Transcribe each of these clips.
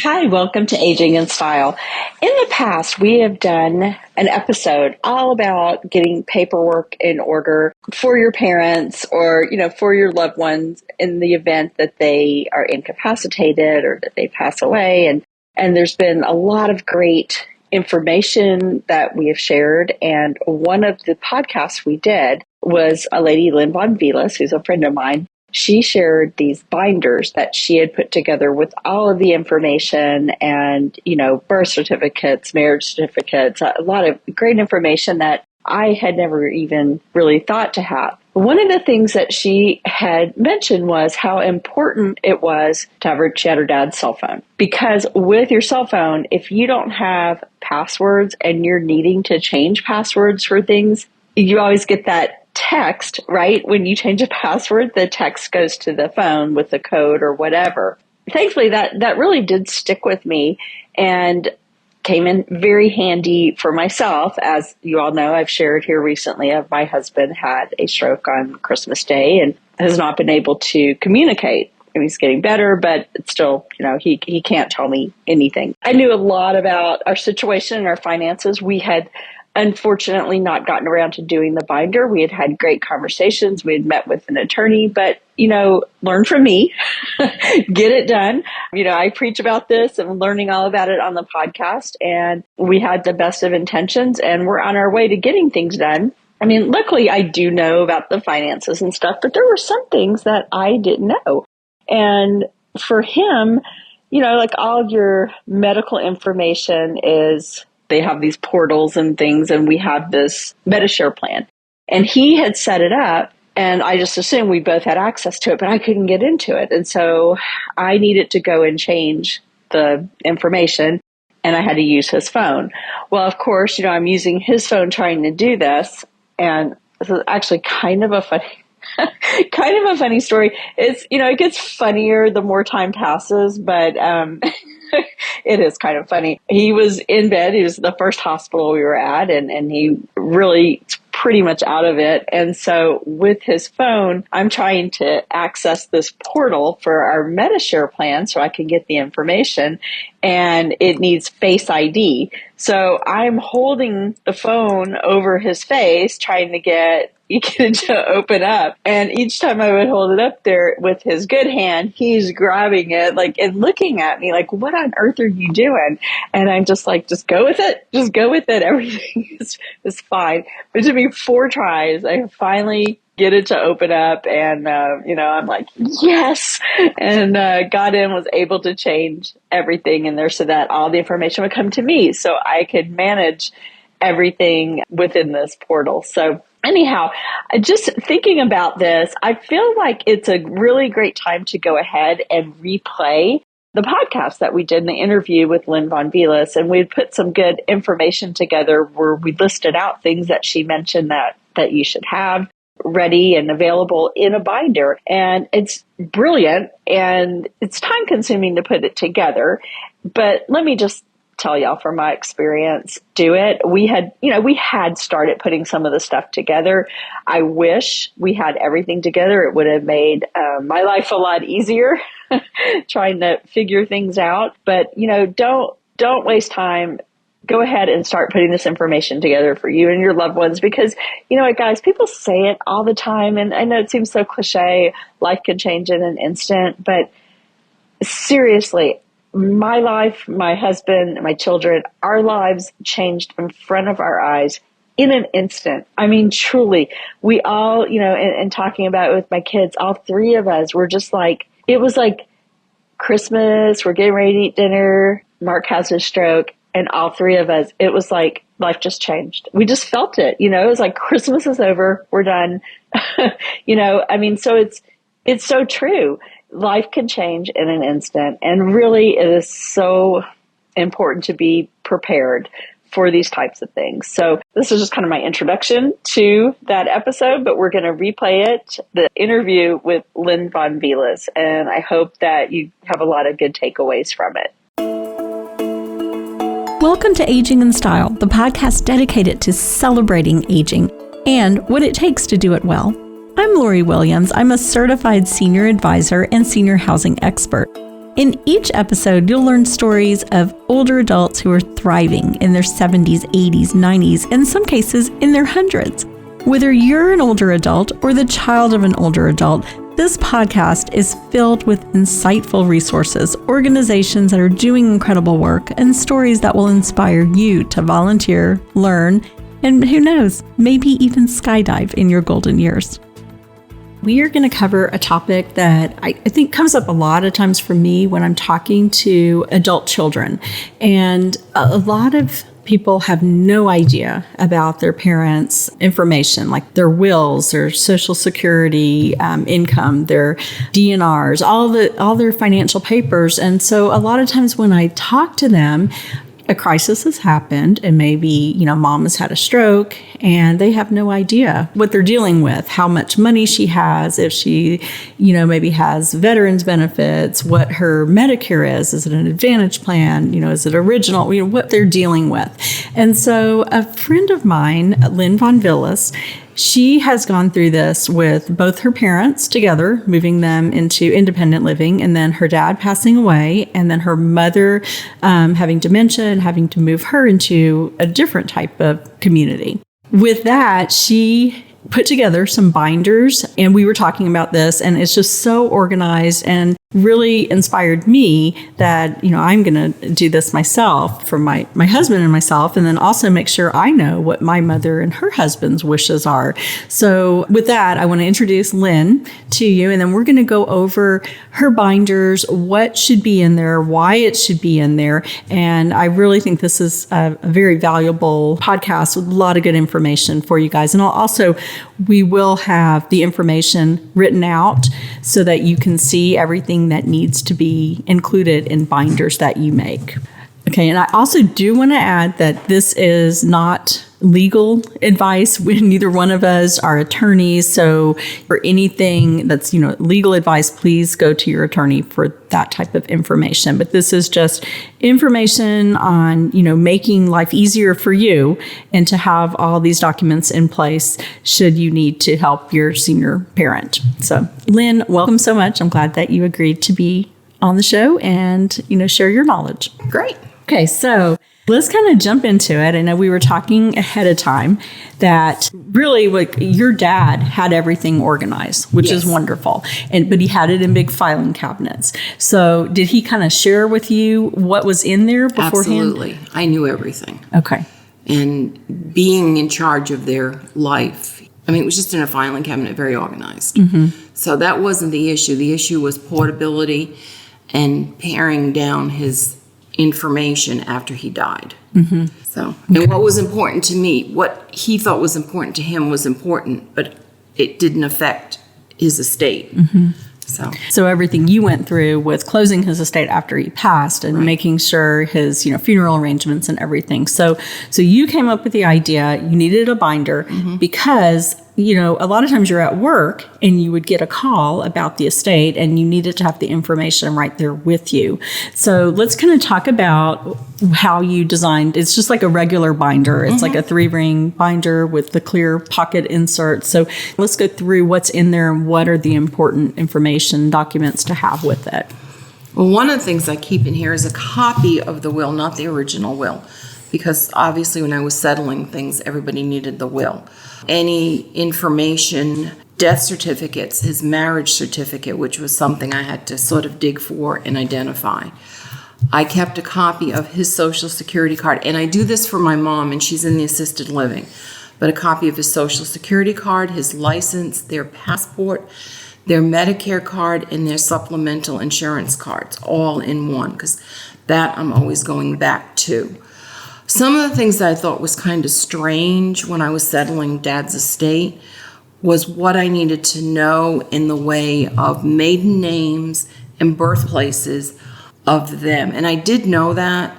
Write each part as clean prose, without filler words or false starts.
Hi, welcome to Aging in Style. In the past, we have done an episode all about getting paperwork in order for your parents or, for your loved ones in the event that they are incapacitated or that they pass away. And there's been a lot of great information that we have shared. And one of the podcasts we did was a lady, Lynn Von Velas, who's a friend of mine. She shared these binders that she had put together with all of the information and, birth certificates, marriage certificates, a lot of great information that I had never even really thought to have. One of the things that she had mentioned was how important it was to have her dad's cell phone. Because with your cell phone, if you don't have passwords and you're needing to change passwords for things, you always get that text, right? When you change a password, the text goes to the phone with the code or whatever. Thankfully, that really did stick with me and came in very handy for myself. As you all know, I've shared here recently, my husband had a stroke on Christmas Day and has not been able to communicate. And he's getting better, but it's still, he can't tell me anything. I knew a lot about our situation and our finances. We had unfortunately not gotten around to doing the binder. We had great conversations. We had met with an attorney, but, learn from me, get it done. I preach about this and learning all about it on the podcast, and we had the best of intentions and we're on our way to getting things done. Luckily I do know about the finances and stuff, but there were some things that I didn't know. And for him, like all of your medical information they have these portals and things, and we have this Medicare plan. And he had set it up, and I just assumed we both had access to it, but I couldn't get into it. And so I needed to go and change the information, and I had to use his phone. Well, of course, I'm using his phone trying to do this, and this is actually kind of a funny story. It's, it gets funnier the more time passes, but it is kind of funny. He was in bed. He was the first hospital we were at, and he really pretty much out of it. And so with his phone, I'm trying to access this portal for our Medicare plan so I can get the information, and it needs Face ID. So I'm holding the phone over his face, trying to get it to open up. And each time I would hold it up there with his good hand, he's grabbing it and looking at me like, what on earth are you doing? And I'm just like, just go with it. Just go with it. Everything is fine. But it took me 4 tries. I finally get it to open up, and, I'm like, yes. And got in, was able to change everything in there so that all the information would come to me so I could manage everything within this portal. So anyhow, just thinking about this, I feel like it's a really great time to go ahead and replay the podcast that we did in the interview with Lynn Von Velas. And we put some good information together where we listed out things that she mentioned that you should have ready and available in a binder. And it's brilliant, and it's time consuming to put it together. But let me just tell y'all from my experience, do it. We had started putting some of the stuff together. I wish we had everything together. It would have made my life a lot easier trying to figure things out. But, don't waste time. Go ahead and start putting this information together for you and your loved ones, because you know what, guys, people say it all the time. And I know it seems so cliche. Life can change in an instant, but seriously, my life, my husband, my children, our lives changed in front of our eyes in an instant. Truly, we all, and talking about it with my kids, all 3 of us were just like, it was like Christmas, we're getting ready to eat dinner, Mark has his stroke, and all 3 of us, it was like life just changed. We just felt it, it was like Christmas is over, we're done. So it's so true. Life can change in an instant, and really it is so important to be prepared for these types of things. So this is just kind of my introduction to that episode, but we're going to replay it, the interview with Lynn Von Velas, and I hope that you have a lot of good takeaways from it. Welcome to Aging in Style, the podcast dedicated to celebrating aging and what it takes to do it well. I'm Lori Williams. I'm a certified senior advisor and senior housing expert. In each episode, you'll learn stories of older adults who are thriving in their 70s, 80s, 90s, and in some cases in their hundreds. Whether you're an older adult or the child of an older adult, this podcast is filled with insightful resources, organizations that are doing incredible work, and stories that will inspire you to volunteer, learn, and who knows, maybe even skydive in your golden years. We are going to cover a topic that I think comes up a lot of times for me when I'm talking to adult children. And a lot of people have no idea about their parents' information, like their wills, their social security income, their DNRs, all their financial papers. And so a lot of times when I talk to them, a crisis has happened and maybe, mom has had a stroke and they have no idea what they're dealing with, how much money she has, if she, maybe has veterans benefits, what her Medicare is it an Advantage plan, is it original, what they're dealing with. And so a friend of mine, Lynn Von Villas, she has gone through this with both her parents together, moving them into independent living, and then her dad passing away, and then her mother having dementia and having to move her into a different type of community. With that, she put together some binders, and we were talking about this, and it's just so organized and really inspired me that, I'm going to do this myself for my husband and myself, and then also make sure I know what my mother and her husband's wishes are. So with that, I want to introduce Lynn to you, and then we're going to go over her binders, what should be in there, why it should be in there. And I really think this is a very valuable podcast with a lot of good information for you guys. And we will have the information written out so that you can see everything that needs to be included in binders that you make. Okay, and I also do want to add that this is not legal advice. Neither one of us are attorneys, so for anything that's, legal advice, please go to your attorney for that type of information. But this is just information on, making life easier for you and to have all these documents in place should you need to help your senior parent. So, Lynn, welcome so much. I'm glad that you agreed to be on the show and, share your knowledge. Great. Okay, so let's kind of jump into it. I know we were talking ahead of time that really your dad had everything organized, which is wonderful. But he had it in big filing cabinets. So did he kind of share with you what was in there beforehand? Absolutely. I knew everything. Okay. And being in charge of their life, it was just in a filing cabinet, very organized. Mm-hmm. So that wasn't the issue. The issue was portability and paring down his information after he died. Mm-hmm. So, and what was important to me, what he thought was important to him was important, but it didn't affect his estate. Mm-hmm. So everything you went through with closing his estate after he passed and making sure his, funeral arrangements and everything. So you came up with the idea, you needed a binder because, a lot of times you're at work and you would get a call about the estate and you needed to have the information right there with you. So let's kind of talk about how you designed. It's just like a regular binder. It's like a 3-ring binder with the clear pocket inserts. So let's go through what's in there and what are the important information documents to have with it. Well, one of the things I keep in here is a copy of the will, not the original will, because obviously when I was settling things, everybody needed the will. Any information, death certificates, his marriage certificate, which was something I had to sort of dig for and identify. I kept a copy of his Social Security card, and I do this for my mom, and she's in the assisted living, but a copy of his Social Security card, his license, their passport, their Medicare card, and their supplemental insurance cards, all in one, because that I'm always going back to. Some of the things that I thought was kind of strange when I was settling Dad's estate was what I needed to know in the way of maiden names and birthplaces of them. And I did know that,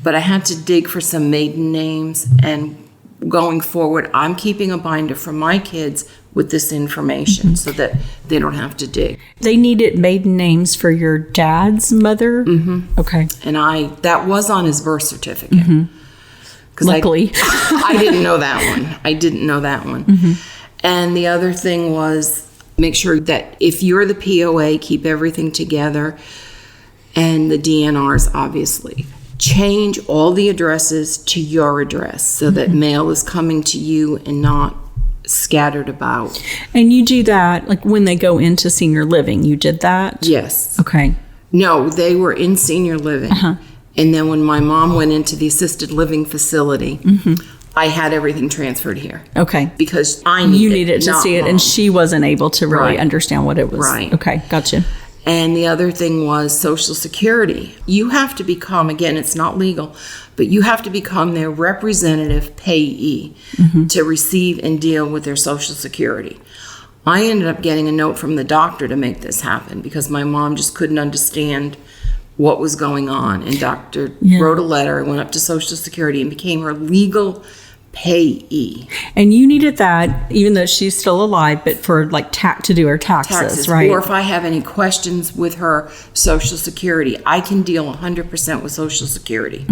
but I had to dig for some maiden names. And going forward, I'm keeping a binder for my kids with this information so that they don't have to dig. They needed maiden names for your dad's mother? Mm-hmm. Okay. And that was on his birth certificate. Mm-hmm. Luckily. I didn't know that one. Mm-hmm. And the other thing was make sure that if you're the POA, keep everything together. and the DNRs, obviously. Change all the addresses to your address so that mail is coming to you and not scattered about. And you do that, like when they go into senior living, you did that? Yes. Okay. No, they were in senior living. And then when my mom went into the assisted living facility, I had everything transferred here. Okay. Because you needed to see it, Mom. and she wasn't able to really Right. understand what it was. Right. Okay, gotcha. And the other thing was Social Security. You have to become, again, it's not legal, but you have to become their representative payee to receive and deal with their Social Security. I ended up getting a note from the doctor to make this happen because my mom just couldn't understand what was going on. And doctor wrote a letter. I went up to Social Security and became her legal payee. And you needed that, even though she's still alive, but for like to do her taxes, right? Or if I have any questions with her Social Security, I can deal 100% with Social Security,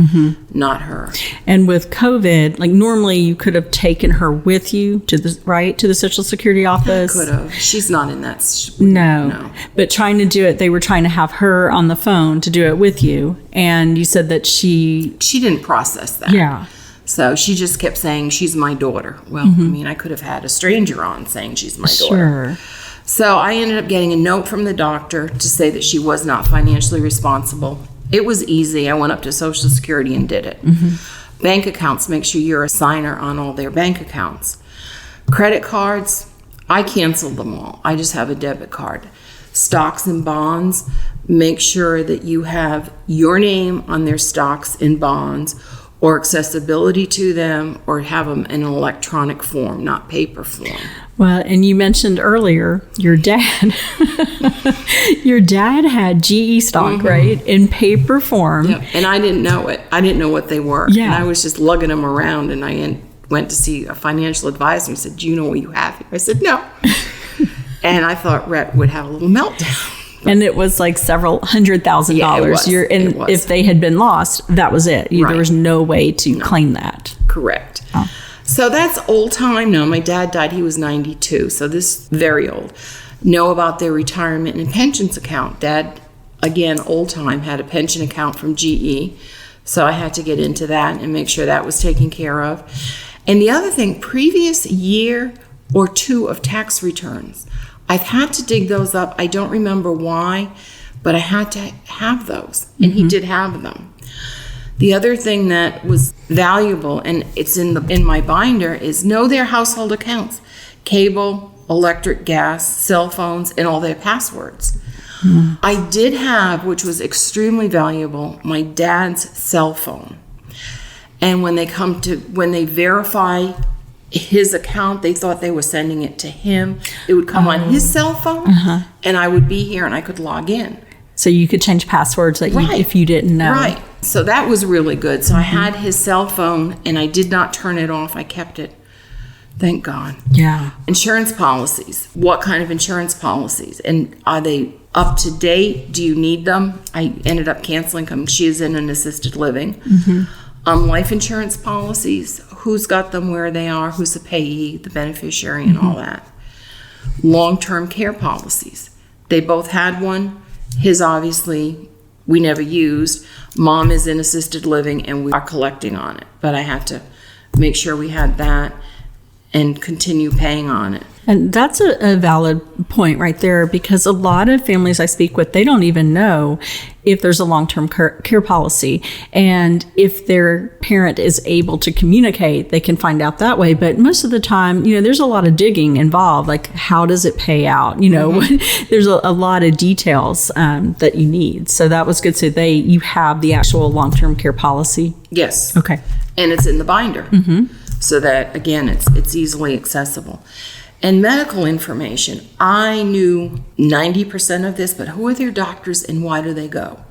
not her. And with COVID, like normally you could have taken her with you to the Social Security office. Could have. She's not in that. No. But trying to do it, they were trying to have her on the phone to do it with you. And you said that she didn't process that. Yeah. So she just kept saying, she's my daughter. Well, I mean, I could have had a stranger on saying she's my daughter. Sure. So I ended up getting a note from the doctor to say that she was not financially responsible. It was easy. I went up to Social Security and did it. Bank accounts, make sure you're a signer on all their bank accounts. Credit cards, I canceled them all. I just have a debit card. Stocks and bonds, make sure that you have your name on their stocks and bonds, or accessibility to them, or have them in an electronic form, not paper form. Well, and you mentioned earlier your dad. Your dad had GE stock, right, in paper form. Yep. And I didn't know it. I didn't know what they were. Yeah. And I was just lugging them around, and I went to see a financial advisor and said, do you know what you have here? I said, no. And I thought Rhett would have a little meltdown. And it was like several $100,000. Yeah, it was. And if they had been lost, that was it. Right. There was no way to claim that. Correct. Oh. So that's old time now. My dad died, he was 92, so this is very old. Know about their retirement and pensions account. Dad, again, old time, had a pension account from GE, so I had to get into that and make sure that was taken care of. And the other thing, previous year or two of tax returns, I've had to dig those up. I don't remember why, but I had to have those, and he did have them. The other thing that was valuable, and it's in my binder, is know their household accounts: cable, electric, gas, cell phones, and all their passwords. I did have, which was extremely valuable, my dad's cell phone. And when they verify his account, they thought they were sending it to him. It would come on his cell phone, and I would be here and I could log in. So you could change passwords if you didn't know. Right. So that was really good. So I had his cell phone, and I did not turn it off. I kept it. Thank God. Yeah. Insurance policies. What kind of insurance policies? And are they up to date? Do you need them? I ended up canceling them. She is in an assisted living. Life insurance policies, who's got them, where they are, who's the payee, the beneficiary, and all that. Long-term care policies. They both had one. His, obviously, we never used. Mom is in assisted living, and we are collecting on it. But I had to make sure we had that and continue paying on it. And that's a valid point right there, because a lot of families I speak with, they don't even know if there's a long-term care policy. And if their parent is able to communicate, they can find out that way. But most of the time, there's a lot of digging involved. Like, how does it pay out? There's a lot of details that you need. So that was good. So you have the actual long-term care policy? Yes. Okay. And it's in the binder. So that, again, it's easily accessible. And medical information, I knew 90% of this, but who are their doctors and why do they go?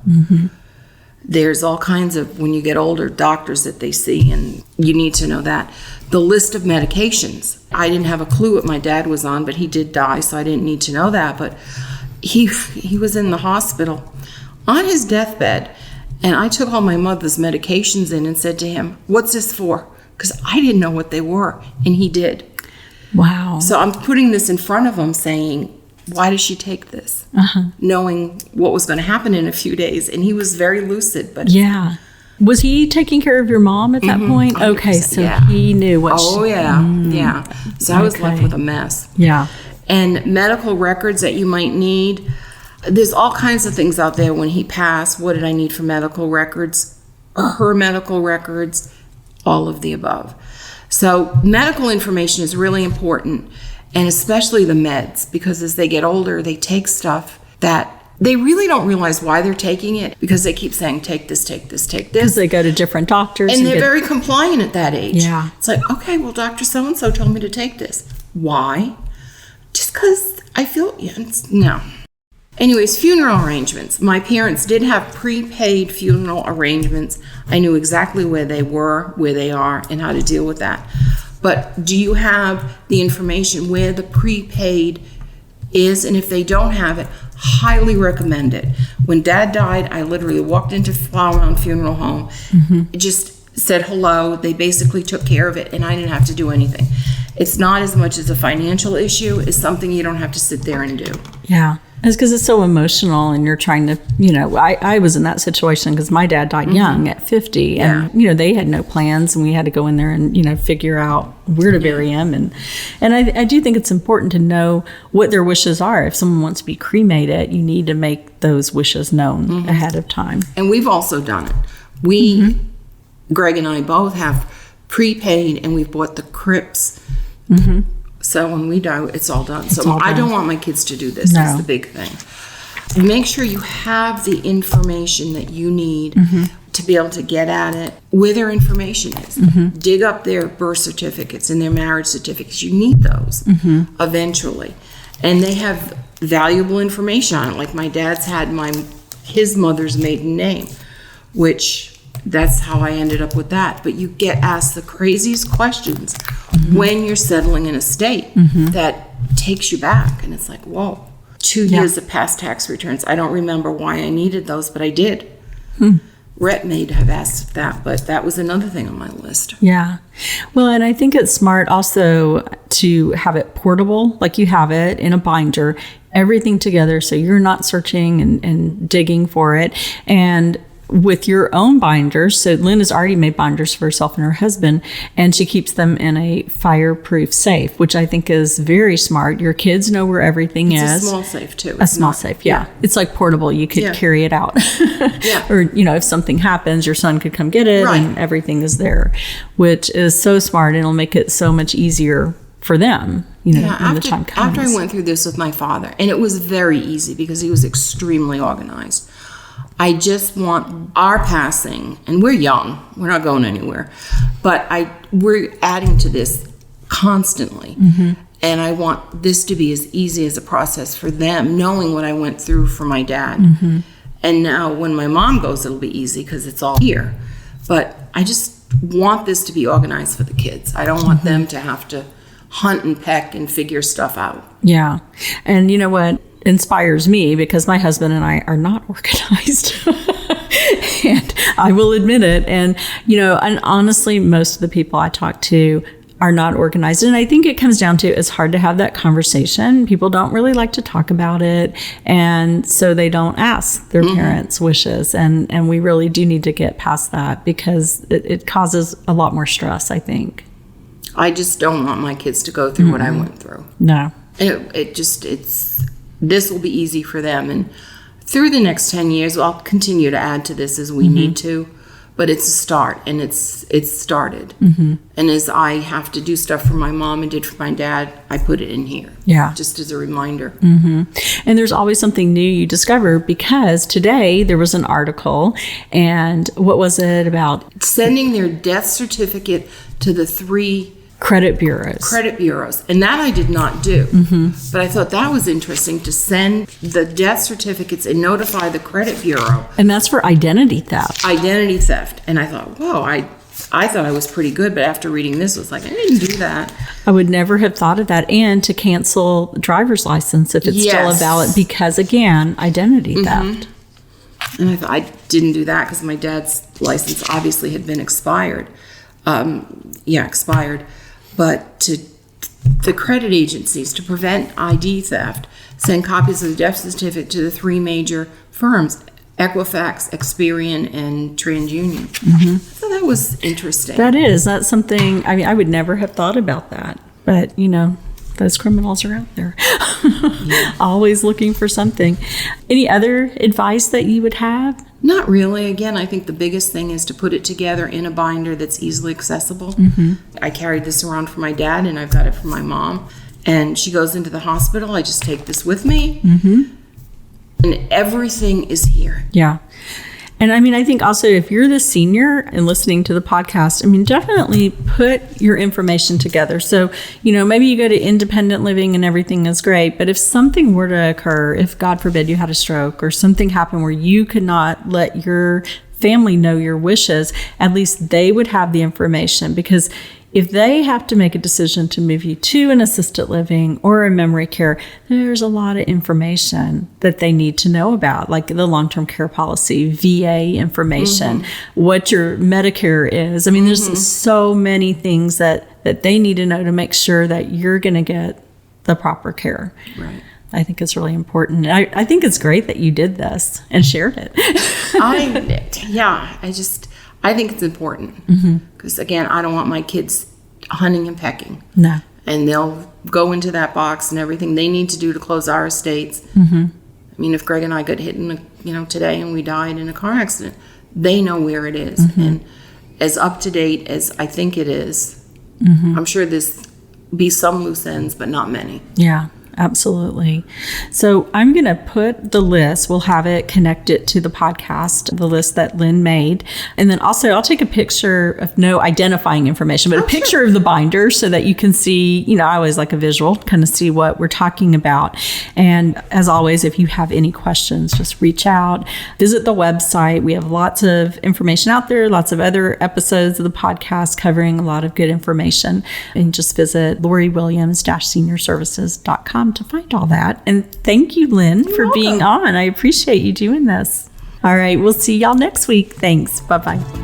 There's all kinds of, when you get older, doctors that they see, and you need to know that. The list of medications. I didn't have a clue what my dad was on, but he did die, so I didn't need to know that. But he was in the hospital on his deathbed, and I took all my mother's medications in and said to him, "What's this for?" Because I didn't know what they were, and he did. Wow. So I'm putting this in front of him saying, why does she take this? Knowing what was going to happen in a few days. And he was very lucid. But yeah. Was he taking care of your mom at that point? Okay, so he knew what yeah. So I was left with a mess. Yeah. And medical records that you might need. There's all kinds of things out there when he passed. What did I need for medical records? Her medical records, all of the above. So medical information is really important, and especially the meds, because as they get older, they take stuff that they really don't realize why they're taking it, because they keep saying, take this, take this, take this. Because they go to different doctors. And they're very compliant at that age. Yeah. It's like, okay, well, Dr. So-and-so told me to take this. Why? Just because I feel, no. Anyways, funeral arrangements. My parents did have prepaid funeral arrangements. I knew exactly where they were, where they are, and how to deal with that. But do you have the information where the prepaid is? And if they don't have it, highly recommend it. When Dad died, I literally walked into Flower Mound Funeral Home, just said hello. They basically took care of it, and I didn't have to do anything. It's not as much as a financial issue. It's something you don't have to sit there and do. Yeah. It's because it's so emotional, and you're trying to, I was in that situation because my dad died young at 50, and, they had no plans, and we had to go in there and, figure out where to bury him. And I do think it's important to know what their wishes are. If someone wants to be cremated, you need to make those wishes known ahead of time. And we've also done it. We, Greg and I both have prepaid, and we've bought the crypts. So when we die, it's all done. I don't want my kids to do this. That's the big thing. Make sure you have the information that you need to be able to get at it, where their information is. Dig up their birth certificates and their marriage certificates. You need those eventually. And they have valuable information on it. Like my dad's had his mother's maiden name, which that's how I ended up with that. But you get asked the craziest questions when you're settling in a state that takes you back. And it's like, whoa, 2 years of past tax returns. I don't remember why I needed those, but I did. Rhett may have asked that, but that was another thing on my list. Yeah. Well, and I think it's smart also to have it portable, like you have it in a binder, everything together, so you're not searching and digging for it. And with your own binders, so Lynn has already made binders for herself and her husband, and she keeps them in a fireproof safe, which I think is very smart. Your kids know where everything is. It's a small safe too. A small safe, yeah. It's like portable. You could carry it out. Or, if something happens, your son could come get it, and everything is there, which is so smart. It'll make it so much easier for them, when the time comes. After I went through this with my father, and it was very easy because he was extremely organized. I just want our passing, and we're young, we're not going anywhere, but we're adding to this constantly. And I want this to be as easy as a process for them, knowing what I went through for my dad. And now when my mom goes, it'll be easy because it's all here. But I just want this to be organized for the kids. I don't want them to have to hunt and peck and figure stuff out. Yeah. And you know what inspires me, because my husband and I are not organized. And I will admit it. And, and honestly, most of the people I talk to are not organized. And I think it comes down to, it's hard to have that conversation. People don't really like to talk about it. And so they don't ask their parents' wishes. And we really do need to get past that, because it causes a lot more stress, I think. I just don't want my kids to go through what I went through. No. This will be easy for them. And through the next 10 years, I'll continue to add to this as we need to. But it's a start, and it's started. And as I have to do stuff for my mom and did for my dad, I put it in here. Yeah. Just as a reminder. And there's always something new you discover, because today there was an article, and what was it about? Sending their death certificate to the 3 credit bureaus. And that I did not do. But I thought that was interesting, to send the death certificates and notify the credit bureau. And that's for identity theft. And I thought, whoa, I thought I was pretty good, but after reading this, I was like, I didn't do that. I would never have thought of that. And to cancel driver's license if it's still a valid, because again, identity theft. And I thought, I didn't do that because my dad's license obviously had been expired. But to the credit agencies, to prevent ID theft, send copies of the death certificate to the 3 major firms, Equifax, Experian, and TransUnion. So that was interesting. That's something, I mean, I would never have thought about that. But, those criminals are out there. Always looking for something. Any other advice that you would have? Not really. Again, I think the biggest thing is to put it together in a binder that's easily accessible. I carried this around for my dad, and I've got it for my mom. And she goes into the hospital. I just take this with me. And everything is here. Yeah. And I mean, I think also if you're the senior and listening to the podcast, I mean, definitely put your information together. So, maybe you go to independent living and everything is great. But if something were to occur, if God forbid you had a stroke or something happened where you could not let your family know your wishes, at least they would have the information. Because if they have to make a decision to move you to an assisted living or a memory care, there's a lot of information that they need to know about, like the long-term care policy, VA information, what your Medicare is. I mean, there's so many things that they need to know to make sure that you're going to get the proper care. Right. I think it's really important. I think it's great that you did this and shared it. I think it's important because, again, I don't want my kids hunting and pecking. No. And they'll go into that box and everything they need to do to close our estates. I mean, if Greg and I got hit today and we died in a car accident, they know where it is. And as up to date as I think it is, I'm sure there's be some loose ends, but not many. Yeah. Absolutely. So I'm going to put the list, we'll have it connected to the podcast, the list that Lynn made. And then also I'll take a picture of no identifying information, but a picture of the binder so that you can see, I always like a visual, kind of see what we're talking about. And as always, if you have any questions, just reach out, visit the website. We have lots of information out there, lots of other episodes of the podcast covering a lot of good information. And just visit LoriWilliams-seniorservices.com to find all that. And thank you, Lynn, for being on. I appreciate you doing this. All right. We'll see y'all next week. Thanks. Bye-bye.